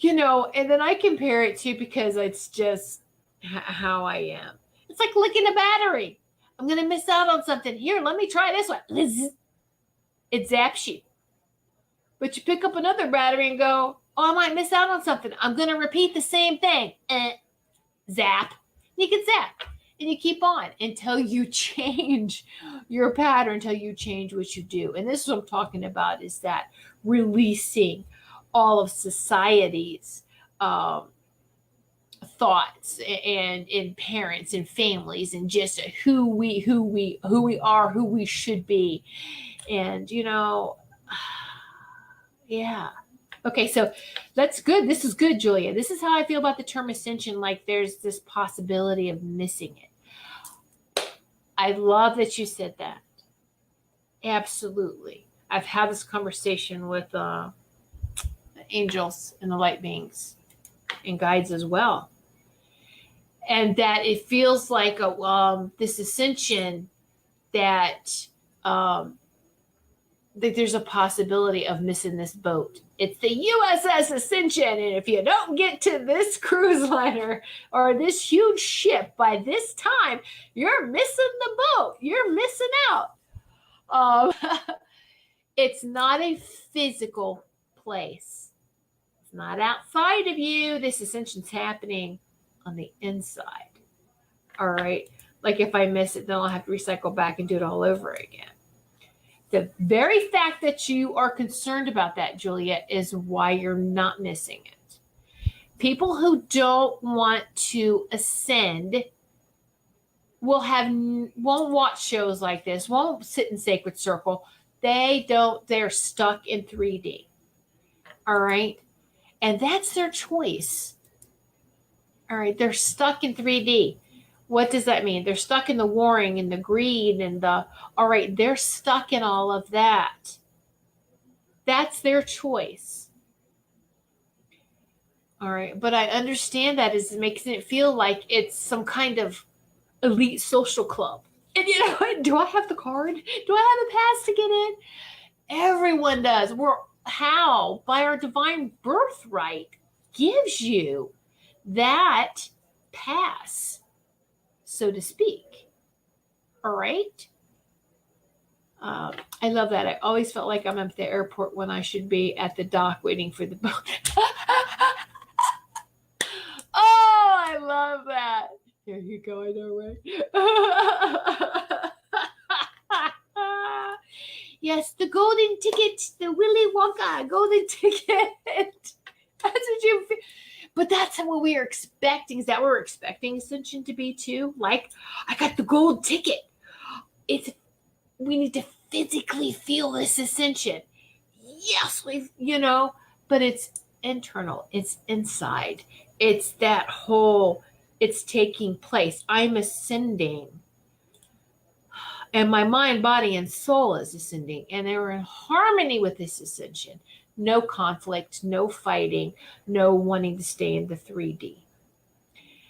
And then I compare it to, because it's just how I am. It's like licking a battery. I'm going to miss out on something. Here, let me try this one. It zaps you. But you pick up another battery and go, oh, I might miss out on something. I'm going to repeat the same thing. Zap. You can zap. And you keep on until you change your pattern, until you change what you do. And this is what I'm talking about, is that releasing all of society's thoughts and in parents and families and just who we are, who we should be. And, yeah. Okay, so that's good. This is good, Julia. This is how I feel about the term ascension. Like there's this possibility of missing it. I love that you said that. Absolutely. I've had this conversation with angels and the light beings and guides as well. And that it feels like this ascension that there's a possibility of missing this boat. It's the USS Ascension, and if you don't get to this cruise liner or this huge ship by this time, you're missing the boat. You're missing out. It's not a physical place. It's not outside of you. This ascension's happening on the inside. All right? Like if I miss it, then I'll have to recycle back and do it all over again. The very fact that you are concerned about that, Julia, is why you're not missing it. People who don't want to ascend won't watch shows like this, won't sit in Sacred Circle. They're stuck in 3D. All right? And that's their choice. All right? They're stuck in 3D. What does that mean? They're stuck in the warring and the greed and all right, they're stuck in all of that. That's their choice. All right, but I understand that is making it feel like it's some kind of elite social club. And do I have the card? Do I have a pass to get in? Everyone does. By our divine birthright gives you that pass, so to speak. All right. I love that. I always felt like I'm at the airport when I should be at the dock waiting for the boat. Oh, I love that. There you go. I know, right? Yes, the golden ticket, the Willy Wonka golden ticket. That's what you feel. But that's what we are expecting. Is that what we're expecting Ascension to be too? Like, I got the gold ticket. We need to physically feel this ascension. Yes, but it's internal. It's inside. It's that whole, it's taking place. I'm ascending. And my mind, body, and soul is ascending. And they're in harmony with this ascension. No conflict, no fighting, no wanting to stay in the 3D.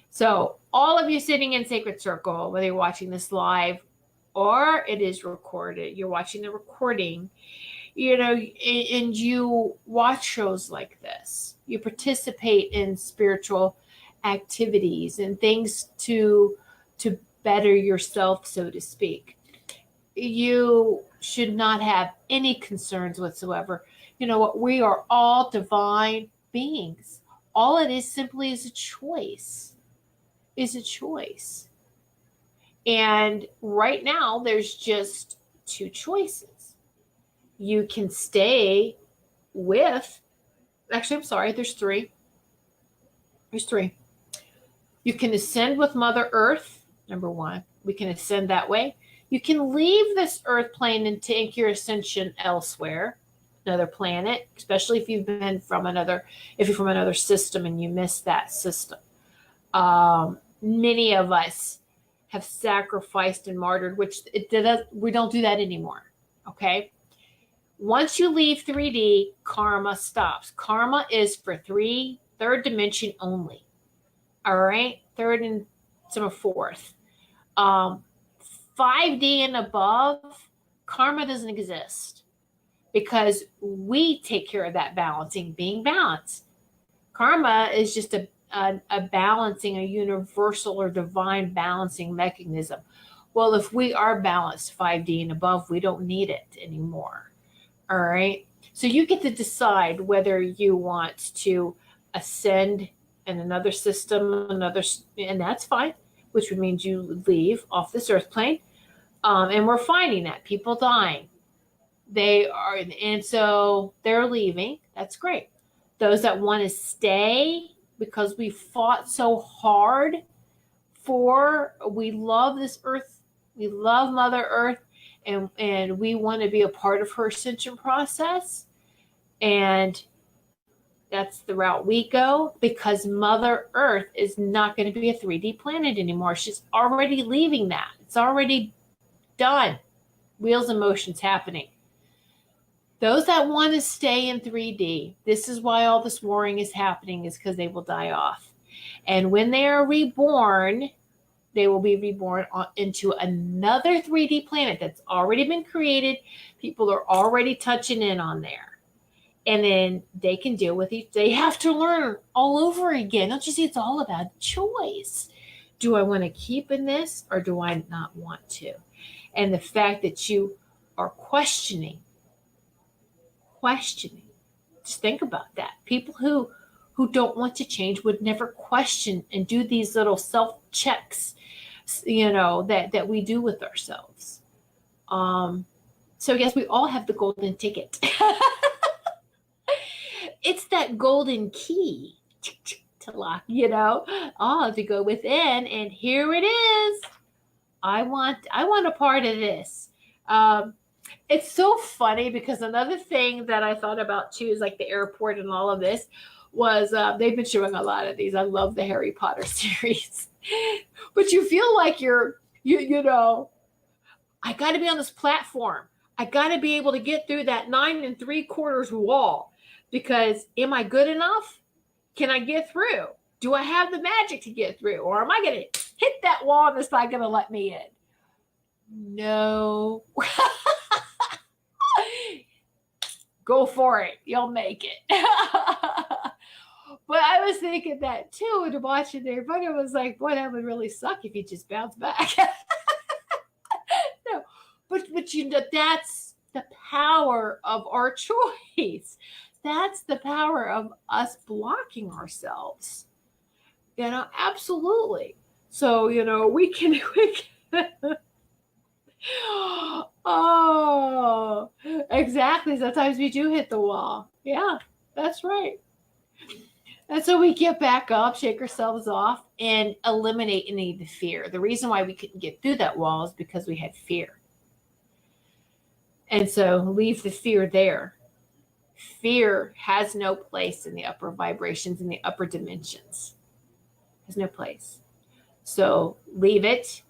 So all of you sitting in Sacred Circle, whether you're watching this live or it is recorded, you're watching the recording, and you watch shows like this. You participate in spiritual activities and things to better yourself, so to speak. You should not have any concerns whatsoever. You know what? We are all divine beings. All it is simply is a choice. And right now, there's just two choices. You can stay with, actually, I'm sorry, there's three. You can ascend with Mother Earth, number one. We can ascend that way. You can leave this earth plane and take your ascension elsewhere, another planet, especially if you're from another system and you miss that system. Many of us have sacrificed and martyred, which we don't do that anymore. Okay. Once you leave 3D, karma stops. Karma is for third dimension only. All right. Third and some fourth. 5D and above, karma doesn't exist because we take care of that balancing, being balanced. Karma is just a balancing, a universal or divine balancing mechanism. Well, if we are balanced 5D and above, we don't need it anymore. All right. So you get to decide whether you want to ascend in another system, and that's fine, which would mean you leave off this earth plane. And we're finding that people dying, and so they're leaving. That's great. Those that want to stay because we fought so hard we love this earth, we love Mother Earth, and we want to be a part of her ascension process. And that's the route we go, because Mother Earth is not going to be a 3D planet anymore. She's already leaving that. It's already done. Wheels and motions happening. Those that want to stay in 3D, this is why all this warring is happening, is because they will die off. And when they are reborn, they will be reborn into another 3D planet that's already been created. People are already touching in on there. And then they can deal with it. They have to learn all over again. Don't you see? It's all about choice. Do I want to keep in this or do I not want to? And the fact that you are questioning, just think about that. People who don't want to change would never question and do these little self-checks, that we do with ourselves. So yes, we all have the golden ticket. It's that golden key to lock, to go within, and here it is. I want a part of this. It's so funny because another thing that I thought about too is like the airport and all of this was they've been showing a lot of these. I love the Harry Potter series, but you feel like I got to be on this platform. I got to be able to get through that 9 3/4 wall, because am I good enough? Can I get through? Do I have the magic to get through? Or am I going to hit that wall and it's not going to let me in? No. Go for it. You'll make it. But I was thinking that too, and watching their but it was like, boy, that would really suck if you just bounce back. No, but you know, that's the power of our choice. That's the power of us blocking ourselves. You know, absolutely. So, you know, we can oh, exactly. Sometimes we do hit the wall. Yeah, that's right. And so we get back up, shake ourselves off, and eliminate any of the fear. The reason why we couldn't get through that wall is because we had fear. And so leave the fear there. Fear has no place in the upper vibrations, in the upper dimensions. Has no place. So leave it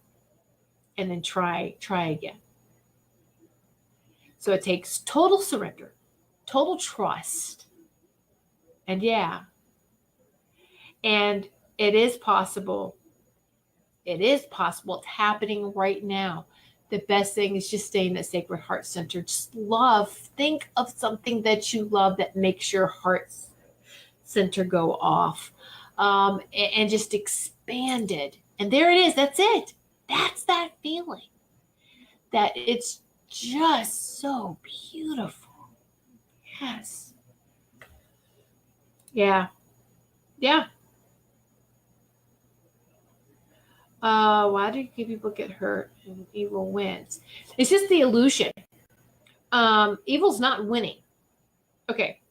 and then try again. So it takes total surrender, total trust. And yeah. And it is possible. It is possible. It's happening right now. The best thing is just stay in that sacred heart center. Just love. Think of something that you love that makes your heart center go off. And just expand it. And there it is. That's it. That's that feeling. That it's just so beautiful. Yes. Yeah. Yeah. Why do people get hurt and evil wins? It's just the illusion. Evil's not winning. Okay.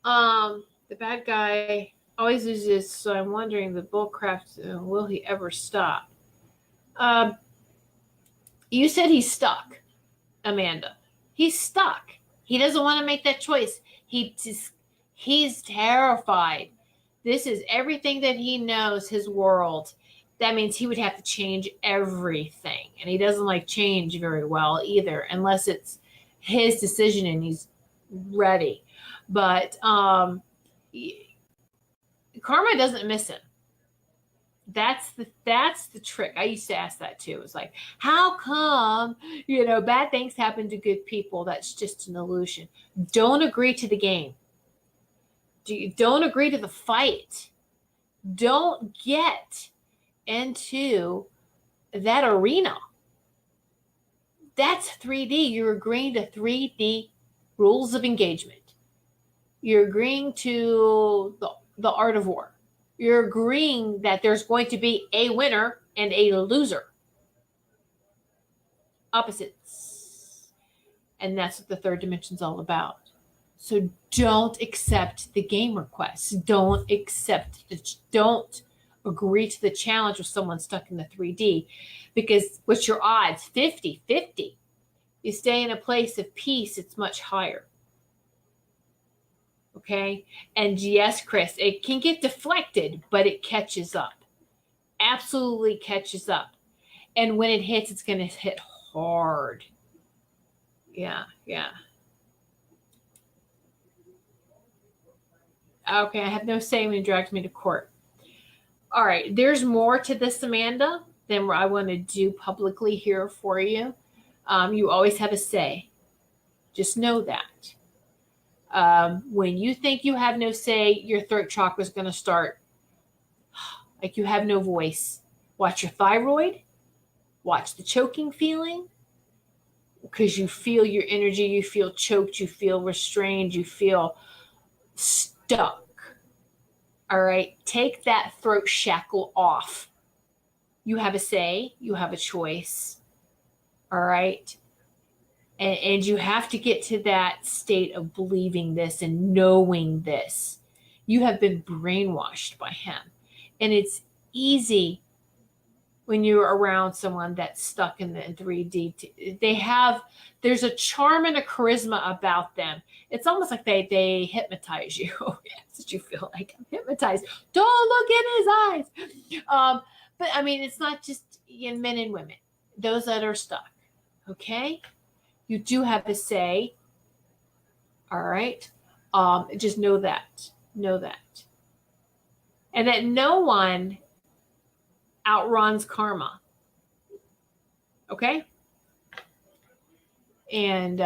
The bad guy always loses, so I'm wondering the bullcraft, will he ever stop? You said he's stuck, Amanda. He's stuck. He doesn't want to make that choice. He's terrified. This is everything that he knows, his world. That means he would have to change everything. And he doesn't like change very well either, unless it's his decision and he's ready. But karma doesn't miss him. That's the trick. I used to ask that too. It's like, how come, bad things happen to good people? That's just an illusion. Don't agree to the game. Don't agree to the fight. Don't get into that arena. That's 3D. You're agreeing to 3D rules of engagement. You're agreeing to the art of war. You're agreeing that there's going to be a winner and a loser. Opposites. And that's what the third dimension's all about. So don't accept the game requests. Don't agree to the challenge with someone stuck in the 3D, because what's your odds? 50-50. You stay in a place of peace, it's much higher. Okay? And yes, Chris, it can get deflected, but it catches up. Absolutely catches up. And when it hits, it's going to hit hard. Yeah. Okay, I have no say when he drags me to court. All right, there's more to this, Amanda, than what I want to do publicly here for you. You always have a say. Just know that. When you think you have no say, your throat chakra is going to start like you have no voice. Watch your thyroid. Watch the choking feeling, because you feel your energy. You feel choked. You feel restrained. You feel stuck. All right, take that throat shackle off. You have a say. You have a choice. All right. And you have to get to that state of believing this and knowing this. You have been brainwashed by him. And it's easy when you're around someone that's stuck in the 3D. There's a charm and a charisma about them. It's almost like they hypnotize you. That's what you feel like. I'm hypnotized. Don't look in his eyes. But I mean, it's not just men and women. Those that are stuck. Okay? You do have a say. All right? Just know that. Know that. And that no one outruns karma. Okay? And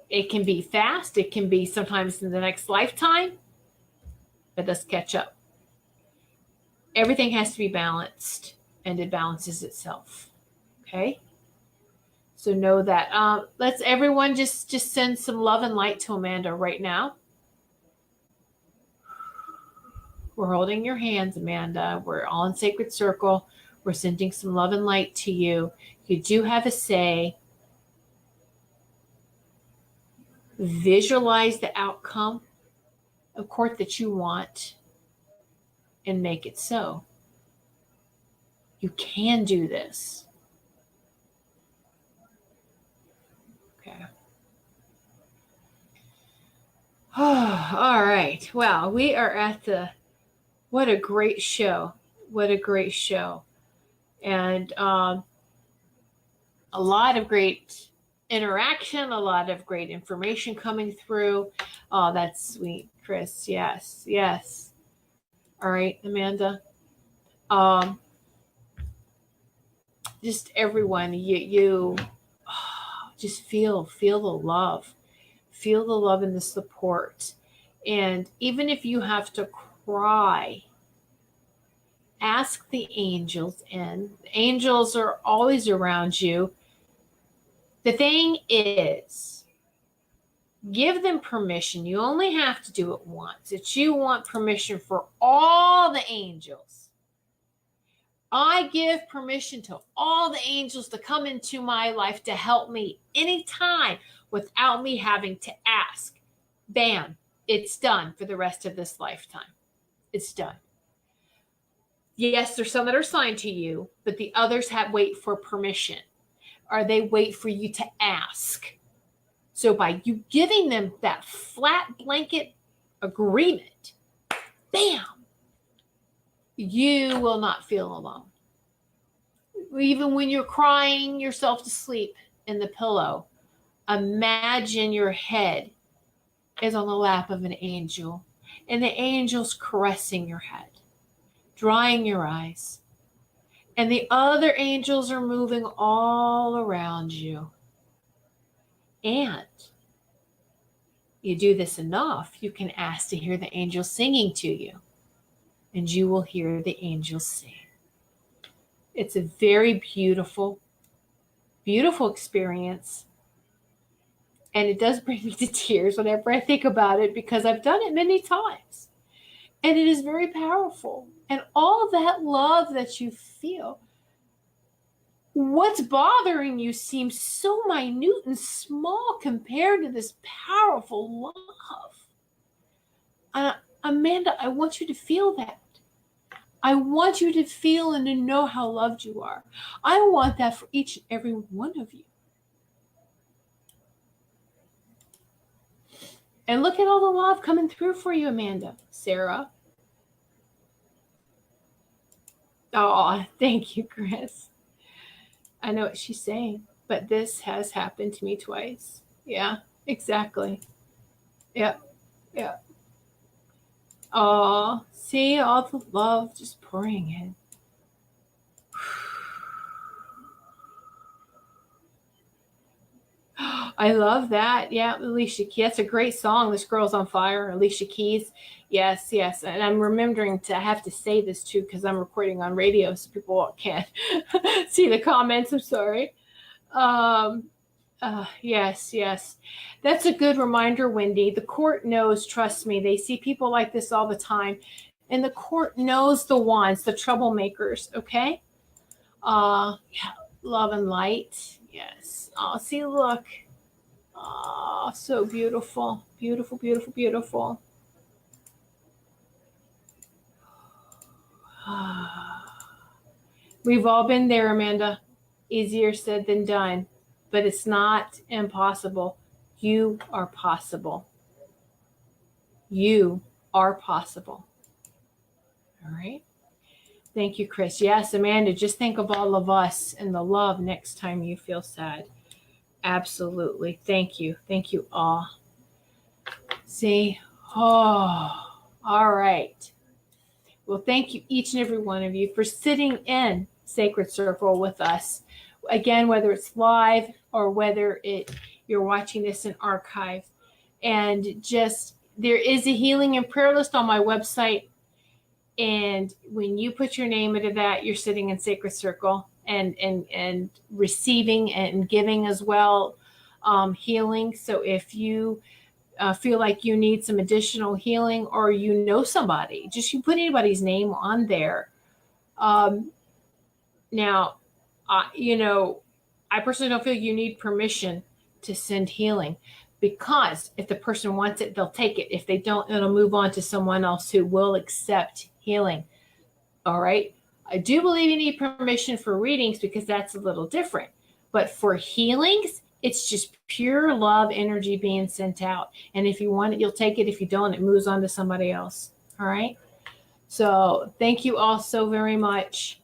it can be fast. It can be sometimes in the next lifetime. but let's catch up. Everything has to be balanced, and it balances itself. Okay? So know that. Let's everyone just send some love and light to Amanda right now. We're holding your hands, Amanda. We're all in sacred circle. We're sending some love and light to you. You do have a say. Visualize the outcome of court that you want and make it so. You can do this. Okay. All right. Well, we are at what a great show. What a great show. And a lot of great interaction, a lot of great information coming through. Oh, that's sweet, Chris. Yes, yes. All right, Amanda. Just everyone, you just feel the love. Feel the love and the support. And even if you have to cry, ask the angels in. The angels are always around you. The thing is, give them permission. You only have to do it once. It's you want permission for all the angels. I give permission to all the angels to come into my life to help me anytime without me having to ask. Bam, it's done for the rest of this lifetime. It's done. Yes, there's some that are assigned to you, but the others wait for permission, or they wait for you to ask. So by you giving them that flat blanket agreement, bam, you will not feel alone. Even when you're crying yourself to sleep in the pillow, imagine your head is on the lap of an angel, and the angel's caressing your head, drying your eyes, and the other angels are moving all around you. And you do this enough, you can ask to hear the angels singing to you, and you will hear the angels sing. It's a very beautiful, beautiful experience. And it does bring me to tears whenever I think about it, because I've done it many times. And it is very powerful. And all that love that you feel, what's bothering you seems so minute and small compared to this powerful love. Amanda, I want you to feel that. I want you to feel and to know how loved you are. I want that for each and every one of you. And look at all the love coming through for you, Amanda. Sarah. Oh, thank you, Chris. I know what she's saying, but this has happened to me twice. Yeah, exactly. Yep. Oh, see all the love just pouring in. I love that. Yeah, Alicia Keys. That's a great song. This Girl's on Fire. Alicia Keys. Yes. And I'm remembering to have to say this too, because I'm recording on radio, so people can't see the comments. I'm sorry. Yes. That's a good reminder, Wendy. The court knows, trust me, they see people like this all the time. And the court knows the ones, the troublemakers, okay? Yeah, love and light. Yes. Oh, see, look. Oh, so beautiful. Beautiful. We've all been there, Amanda. Easier said than done. But it's not impossible. You are possible. You are possible. All right. Thank you, Chris. Yes, Amanda, just think of all of us and the love next time you feel sad. Absolutely. Thank you. Thank you all. See? Oh, all right. Well, thank you, each and every one of you, for sitting in Sacred Circle with us. Again, whether it's live or whether you're watching this in archive, and just There is a healing and prayer list on my website. And when you put your name into that, you're sitting in sacred circle and receiving and giving as well, healing. So if you feel like you need some additional healing, or you know somebody, just you put anybody's name on there. Now, I personally don't feel you need permission to send healing, because if the person wants it, they'll take it. If they don't, it'll move on to someone else who will accept healing. All right. I do believe you need permission for readings, because that's a little different. But for healings, it's just pure love energy being sent out. And if you want it, you'll take it. If you don't, it moves on to somebody else. All right. So thank you all so very much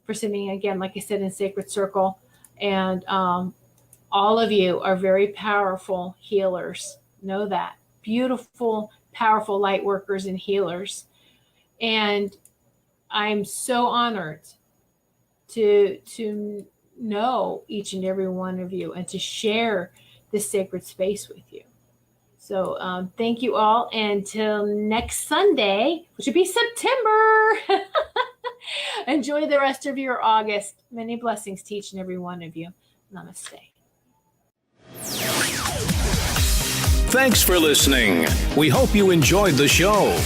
for sitting, again, like I said, in sacred circle. And all of you are very powerful healers. Know that. Beautiful, powerful light workers and healers. And I'm so honored to know each and every one of you and to share this sacred space with you. So thank you all. Until next Sunday, which will be September. Enjoy the rest of your August. Many blessings to each and every one of you. Namaste. Thanks for listening. We hope you enjoyed the show.